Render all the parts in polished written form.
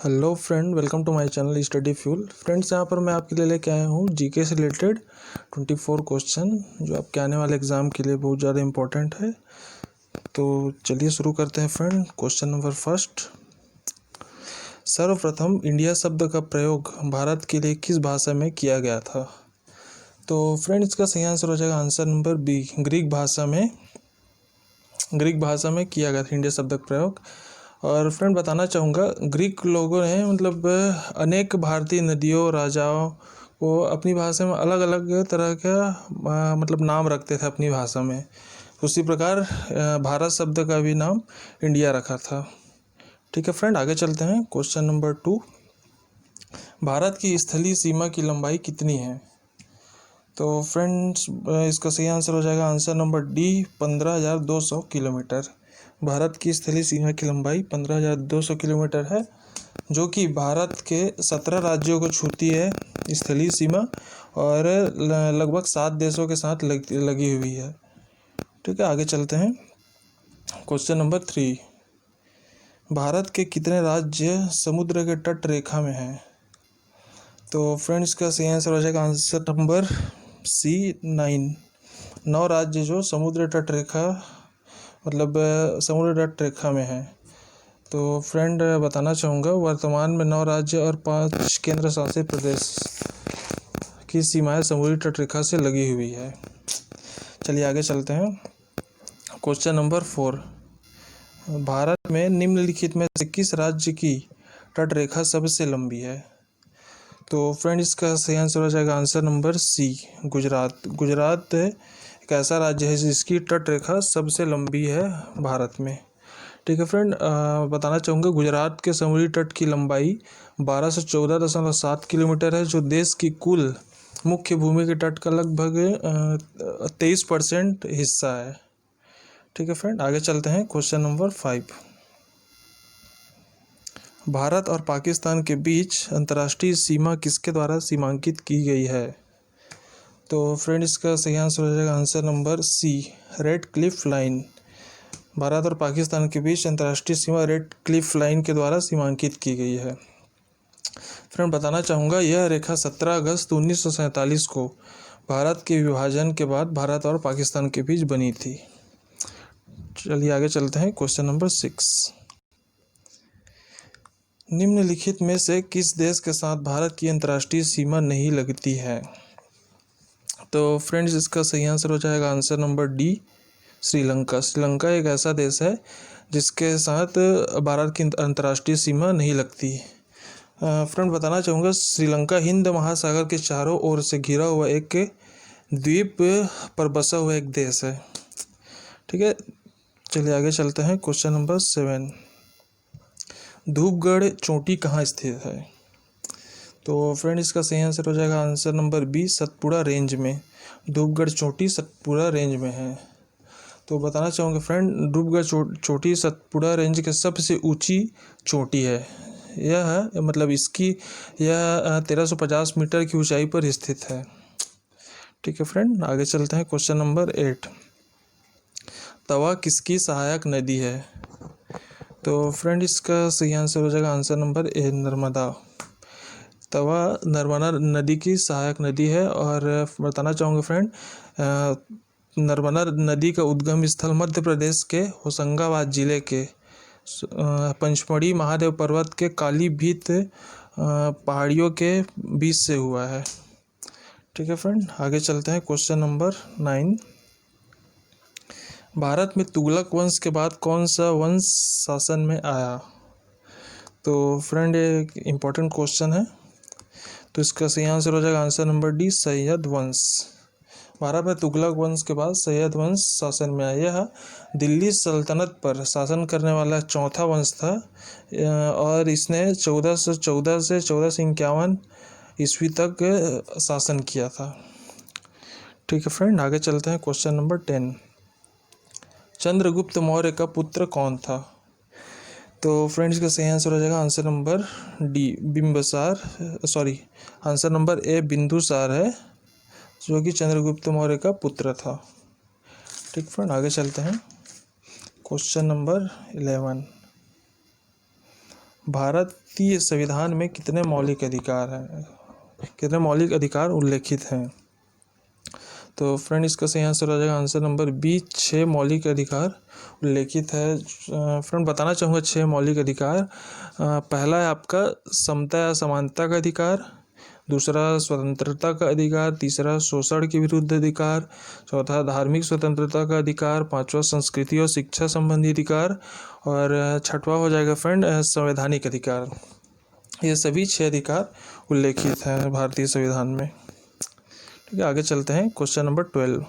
Hello friend, welcome to my channel study fuel. Friends, यहाँ पर मैं आपके लिए लेके आया हूँ जीके से रिलेटेड 24 क्वेश्चन जो आपके आने वाले एग्ज़ाम के लिए बहुत ज़्यादा इम्पोर्टेंट है। तो चलिए शुरू करते हैं फ्रेंड। क्वेश्चन नंबर फर्स्ट, सर्वप्रथम इंडिया शब्द का प्रयोग भारत के लिए किस भाषा में किया गया था? तो फ्रेंड, इसका सही आंसर हो जाएगा आंसर नंबर बी, ग्रीक भाषा में किया गया था इंडिया शब्द का प्रयोग। और फ्रेंड बताना चाहूँगा, ग्रीक लोगों ने अनेक भारतीय नदियों राजाओं को अपनी भाषा में अलग अलग तरह का नाम रखते थे अपनी भाषा में। उसी प्रकार भारत शब्द का भी नाम इंडिया रखा था। ठीक है फ्रेंड, आगे चलते हैं। क्वेश्चन नंबर 2, भारत की स्थलीय सीमा की लंबाई कितनी है? तो फ्रेंड्स, इसका सही आंसर हो जाएगा answer number D, 15,200 kilometre. Bharat की स्थलीय सीमा की लंबाई 15,200 किलोमीटर है, जो कि भारत के 17 राज्यों को छूती है स्थलीय सीमा, और लगभग 7 देशों के साथ लगी हुई है। ठीक है, आगे चलते हैं। क्वेश्चन नंबर 3, भारत के कितने राज्य समुद्र के तट रेखा में हैं? तो फ्रेंड्स, का सही आंसर हो जाएगा आंसर नंबर सी, 9 राज्य जो समुद्र तट रेखा समुद्र तट रेखा में है। तो फ्रेंड बताना चाहूँगा, वर्तमान में 9 राज्य और 5 केंद्र शासित प्रदेश की सीमाएं समुद्री तट रेखा से लगी हुई है। चलिए आगे चलते हैं। क्वेश्चन नंबर 4, भारत में निम्नलिखित में से किस राज्य की तट रेखा सबसे लंबी है? तो फ्रेंड, इसका सही आंसर हो जाएगा answer number C, Gujarat. Gujarat एक ऐसा राज्य है जिसकी तट रेखा सबसे लंबी है भारत में। ठीक है फ्रेंड, बताना चाहूँगा, गुजरात के समुद्री तट की लंबाई 1214.7 किलोमीटर है, जो देश की कुल मुख्य भूमि के तट का लगभग 23% हिस्सा है। ठीक है फ्रेंड, आगे चलते हैं। क्वेश्चन नंबर 5, भारत और पाकिस्तान के बीच अंतर्राष्ट्रीय सीमा किसके द्वारा सीमांकित की गई है? तो फ्रेंड, इसका सही आंसर हो जाएगा answer number C, Radcliffe line. Bharat और पाकिस्तान के बीच अंतर्राष्ट्रीय सीमा रेड क्लिफ लाइन के द्वारा सीमांकित की गई है। फ्रेंड बताना चाहूँगा, यह रेखा 17 अगस्त 1947 को भारत के विभाजन के बाद भारत और पाकिस्तान के बीच बनी थी। चलिए आगे चलते हैं। क्वेश्चन नंबर 6, निम्नलिखित में से किस देश के साथ भारत की अंतर्राष्ट्रीय सीमा नहीं लगती है? तो फ्रेंड्स, इसका सही आंसर हो जाएगा answer number D, Sri Lanka. Sri Lanka एक ऐसा देश है जिसके साथ भारत की अंतर्राष्ट्रीय सीमा नहीं लगती। फ्रेंड बताना चाहूँगा, श्रीलंका हिंद महासागर के चारों ओर से घिरा हुआ एक द्वीप पर बसा हुआ एक देश है। ठीक है, चलिए आगे चलते हैं। क्वेश्चन नंबर 7, धूपगढ़ चोटी कहाँ स्थित है? तो फ्रेंड, इसका सही आंसर हो जाएगा answer number B, Satpura range में। धूपगढ़ चोटी सतपुड़ा रेंज में है। तो बताना चाहूँगा फ्रेंड, धूपगढ़ चोटी सतपुड़ा रेंज की सबसे ऊंची चोटी है। यह यह 1350 मीटर की ऊंचाई पर स्थित है। ठीक है फ्रेंड, आगे चलते हैं। क्वेश्चन नंबर 8, तवा किसकी सहायक नदी है? तो फ्रेंड, इसका सही आंसर हो जाएगा आंसर नंबर ए, नर्मदा। तवा नर्मदा नदी की सहायक नदी है। और बताना चाहूँगा फ्रेंड, नर्मदा नदी का उद्गम स्थल मध्य प्रदेश के होशंगाबाद जिले के पंचमढ़ी महादेव पर्वत के कालीभीत पहाड़ियों के बीच से हुआ है। ठीक है फ्रेंड, आगे चलते हैं। क्वेश्चन नंबर 9, भारत में तुगलक वंश के बाद कौन सा वंश शासन में आया? तो फ्रेंड, ये एक इम्पोर्टेंट क्वेश्चन है। तो इसका सही आंसर हो जाएगा आंसर नंबर डी, सैयद वंश। भारत में तुगलक वंश के बाद सैयद वंश शासन में आया। यह दिल्ली सल्तनत पर शासन करने वाला चौथा वंश था, और इसने 1414 से 1451 ईस्वी तक शासन किया था। ठीक है फ्रेंड, आगे चलते हैं। क्वेश्चन नंबर 10, चंद्रगुप्त मौर्य का पुत्र कौन था? तो फ्रेंड्स, का सही आंसर हो जाएगा answer number D, answer number A, Bindusara है, जो कि चंद्रगुप्त मौर्य का पुत्र था। ठीक फ्रेंड, आगे चलते हैं। क्वेश्चन नंबर 11, भारतीय संविधान में कितने मौलिक अधिकार हैं, कितने मौलिक अधिकार उल्लेखित हैं? तो फ्रेंड इसका सही आंसर हो जाएगा आंसर नंबर बी, 6 मौलिक अधिकार उल्लेखित है। फ्रेंड बताना चाहूँगा 6 मौलिक अधिकार। पहला है आपका समता या समानता का अधिकार, दूसरा स्वतंत्रता का अधिकार, तीसरा शोषण के विरुद्ध अधिकार, चौथा धार्मिक स्वतंत्रता का अधिकार, पांचवा संस्कृति और शिक्षा संबंधी अधिकार, और छठवां हो जाएगा फ्रेंड संवैधानिक अधिकार। ये सभी 6 अधिकार उल्लेखित हैं भारतीय संविधान में। ठीक है, आगे चलते हैं। क्वेश्चन नंबर 12,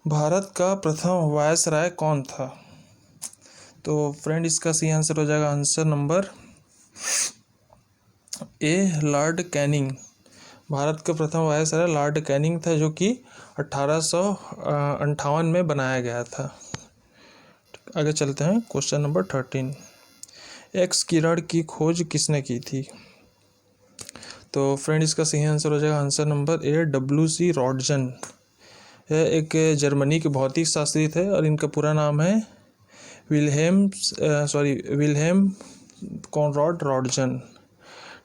भारत का प्रथम वायसराय कौन था? तो फ्रेंड इसका सही आंसर हो जाएगा आंसर नंबर ए, लॉर्ड कैनिंग। भारत का प्रथम वायसराय लॉर्ड कैनिंग था, जो कि 1858 में बनाया गया था। आगे चलते हैं। क्वेश्चन नंबर 13, एक्स किरण की खोज किसने की थी? तो फ्रेंड इसका सही आंसर हो जाएगा आंसर नंबर ए, WC रॉन्टजन। यह एक जर्मनी के भौतिक शास्त्री थे और इनका पूरा नाम है विल्हेम कॉनराड रॉन्टजन।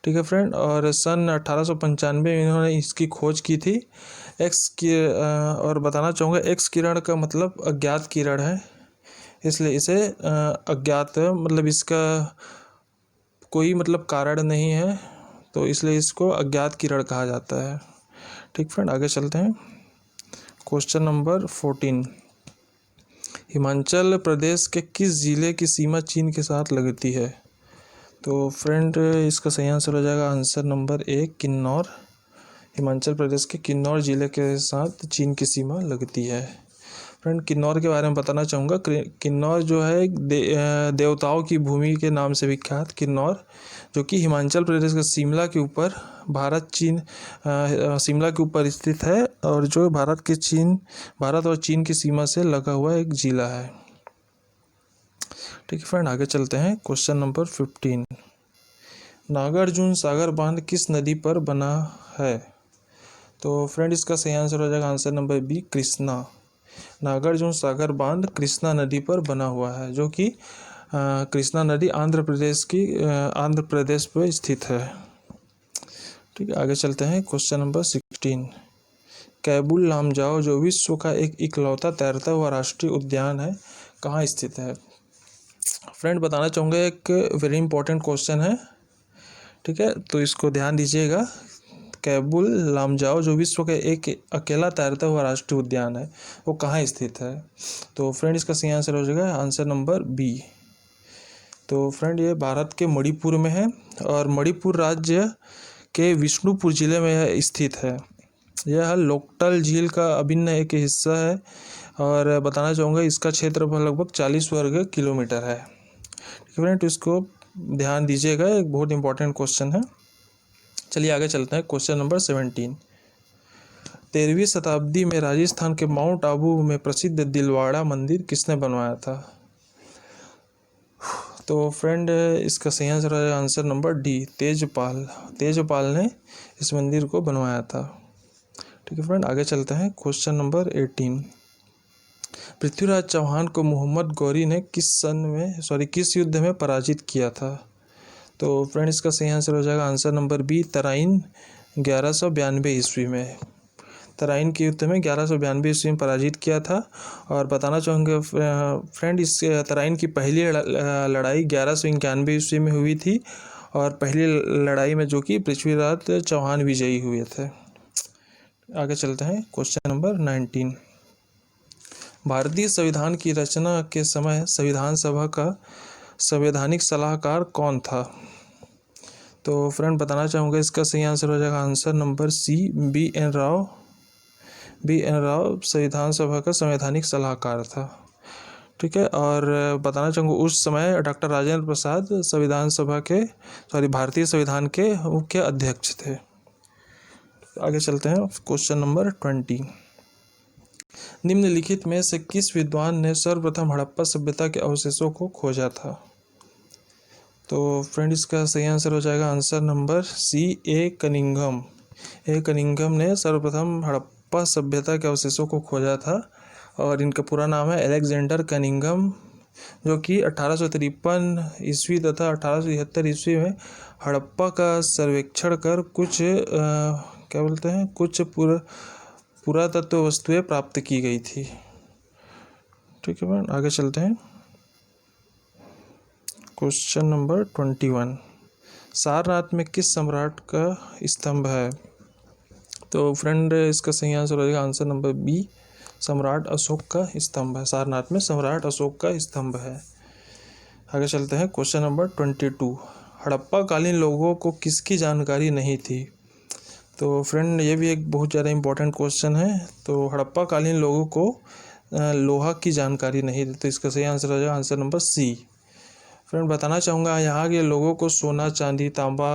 ठीक है फ्रेंड, और सन 1895 में इन्होंने इसकी खोज की थी। और बताना चाहूँगा एक्स किरण का मतलब अज्ञात किरण है, इसलिए इसे अज्ञात मतलब इसका कोई मतलब कारण नहीं है, तो इसलिए इसको अज्ञात किरण कहा जाता है। ठीक फ्रेंड, आगे चलते हैं। क्वेश्चन नंबर 14, हिमाचल प्रदेश के किस जिले की सीमा चीन के साथ लगती है? तो फ्रेंड इसका सही आंसर हो जाएगा answer number A, Kinnaur. Himachal Pradesh के किन्नौर जिले के साथ चीन की सीमा लगती है। फ्रेंड किन्नौर के बारे में बताना चाहूँगा। किन्नौर जो है देवताओं की भूमि के नाम से विख्यात किन्नौर, जो कि हिमाचल प्रदेश के शिमला के ऊपर शिमला के ऊपर स्थित है, और जो भारत और चीन की सीमा से लगा हुआ एक जिला है। ठीक है फ्रेंड, आगे चलते हैं। क्वेश्चन नंबर 15, नागार्जुन सागर बांध किस नदी पर बना है? तो फ्रेंड इसका सही आंसर हो जाएगा answer number B, Krishna. Nagarjuna Sagar बांध कृष्णा नदी पर बना हुआ है, जो कि कृष्णा नदी आंध्र प्रदेश पर स्थित है। ठीक है, आगे चलते हैं। क्वेश्चन नंबर 16, कैबुल लामजाओ जो विश्व का एक इकलौता तैरता हुआ राष्ट्रीय उद्यान है, कहाँ स्थित है? फ्रेंड बताना चाहूँगा एक वेरी इंपॉर्टेंट क्वेश्चन है। ठीक है, तो इसको ध्यान दीजिएगा। कैबुल लामजाओ जो विश्व का एक अकेला तैरता हुआ राष्ट्रीय उद्यान है, वो कहाँ स्थित है? तो फ्रेंड इसका सही आंसर हो जाएगा आंसर नंबर बी। तो फ्रेंड ये भारत के मणिपुर में है, और मणिपुर राज्य के विष्णुपुर जिले में यह स्थित है। यह लोकटल झील का अभिन्न एक हिस्सा है, और बताना चाहूँगा इसका क्षेत्रफल लगभग 40 वर्ग किलोमीटर है। ठीक है फ्रेंड, तो इसको ध्यान दीजिएगा, एक बहुत इंपॉर्टेंट क्वेश्चन है। चलिए आगे चलते हैं। क्वेश्चन नंबर 17, 13वीं शताब्दी में राजस्थान के माउंट आबू में प्रसिद्ध दिलवाड़ा मंदिर किसने बनवाया था? तो फ्रेंड इसका सही आंसर है आंसर नंबर डी, तेजपाल ने इस मंदिर को बनवाया था। ठीक है फ्रेंड, आगे चलते हैं। क्वेश्चन नंबर 18, पृथ्वीराज चौहान को मोहम्मद गौरी ने किस युद्ध में पराजित किया था? तो फ्रेंड इसका सही आंसर हो जाएगा आंसर नंबर बी, तराइन 1192 ईस्वी में। तराइन के युद्ध में 1192 ईस्वी में पराजित किया था। और बताना चाहूँगा फ्रेंड इस तराइन की पहली लड़ाई 1191 ईस्वी में हुई थी, और पहली लड़ाई में जो कि पृथ्वीराज चौहान विजयी हुए थे। आगे चलते हैं। क्वेश्चन नंबर 19, भारतीय संविधान की रचना के समय संविधान सभा का संवैधानिक सलाहकार कौन था? तो फ्रेंड बताना चाहूँगा इसका सही आंसर हो जाएगा answer number C, B N. Rau संविधान सभा का संवैधानिक सलाहकार था। ठीक है, और बताना चाहूँगा उस समय डॉक्टर राजेंद्र प्रसाद भारतीय संविधान के मुख्य अध्यक्ष थे। आगे चलते हैं। क्वेश्चन नंबर 20, निम्नलिखित में से किस विद्वान ने सर्वप्रथम हड़प्पा सभ्यता के अवशेषों को खोजा था? तो फ्रेंड इसका सही आंसर हो जाएगा आंसर नंबर सी, ए कनिंघम ने सर्वप्रथम हड़प्पा सभ्यता के अवशेषों को खोजा था, और इनका पूरा नाम है अलेक्जेंडर कनिंघम जो कि 1853 ईस्वी तथा 1873 ईस्वी में हड़प्पा का सर्वेक्षण कर कुछ क्या बोलते हैं कुछ पुरातत्व वस्तुएं प्राप्त की गई थी। ठीक है फ्रेंड, आगे चलते हैं। क्वेश्चन नंबर 21, सारनाथ में किस सम्राट का स्तंभ है? तो फ्रेंड इसका सही आंसर हो जाएगा आंसर नंबर बी, सम्राट अशोक का स्तंभ है। सारनाथ में सम्राट अशोक का स्तंभ है। आगे चलते हैं। क्वेश्चन नंबर 22, हड़प्पा कालीन लोगों को किसकी जानकारी नहीं थी? तो फ्रेंड ये भी एक बहुत ज़्यादा इम्पोर्टेंट क्वेश्चन है। तो हड़प्पा कालीन लोगों को लोहा की जानकारी नहीं थी, तो इसका सही आंसर हो जाएगा आंसर नंबर सी। फ्रेंड बताना चाहूँगा यहाँ के लोगों को सोना, चांदी, तांबा,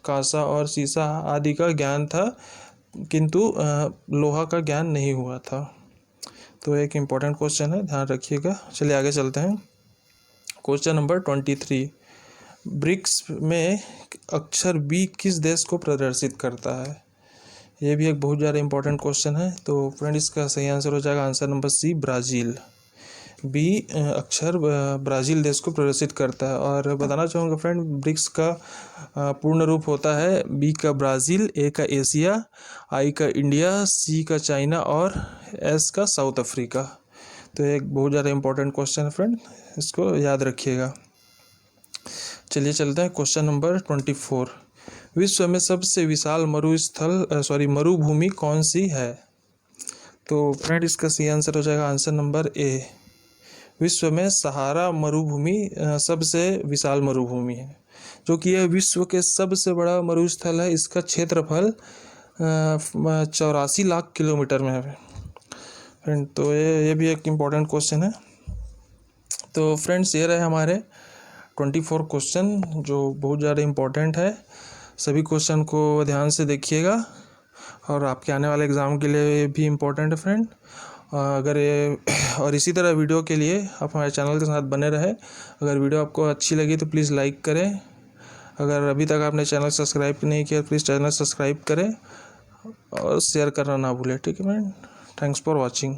कांसा और सीसा आदि का ज्ञान था, किंतु लोहा का ज्ञान नहीं हुआ था। तो एक इम्पॉर्टेंट क्वेश्चन है, ध्यान रखिएगा। चलिए आगे चलते हैं। क्वेश्चन नंबर 23, ब्रिक्स में अक्षर बी किस देश को प्रदर्शित करता है? ये भी एक बहुत ज़्यादा इम्पोर्टेंट क्वेश्चन है। तो फ्रेंड इसका सही आंसर हो जाएगा answer number C, Brazil. B अक्षर ब्राज़ील देश को प्रदर्शित करता है। और बताना चाहूँगा फ्रेंड, ब्रिक्स का पूर्ण रूप होता है बी का ब्राज़ील, ए का एशिया, आई का इंडिया, सी का चाइना और एस का साउथ अफ्रीका। तो एक बहुत ज़्यादा इम्पोर्टेंट क्वेश्चन है फ्रेंड, इसको याद रखिएगा। चलिए चलते हैं। क्वेश्चन नंबर 24, विश्व में सबसे विशाल मरुभूमि कौन सी है? तो फ्रेंड इसका सही आंसर हो जाएगा आंसर नंबर ए, विश्व में सहारा मरुभूमि सबसे विशाल मरुभूमि है, जो कि यह विश्व के सबसे बड़ा मरुस्थल है। इसका क्षेत्रफल 84 लाख किलोमीटर में है फ्रेंड। तो ये भी एक इम्पॉर्टेंट क्वेश्चन है। तो फ्रेंड्स ये रहे हमारे 24 क्वेश्चन, जो बहुत ज़्यादा इम्पोर्टेंट है। सभी क्वेश्चन को ध्यान से देखिएगा और आपके आने वाले एग्ज़ाम के लिए भी इम्पोर्टेंट है फ्रेंड। अगर ये और इसी तरह वीडियो के लिए आप हमारे चैनल के साथ बने रहें। अगर वीडियो आपको अच्छी लगी तो प्लीज़ लाइक करें। अगर अभी तक आपने चैनल सब्सक्राइब नहीं किया प्लीज़ चैनल सब्सक्राइब करें और शेयर करना ना भूलें। ठीक है फ्रेंड, थैंक्स फॉर वॉचिंग।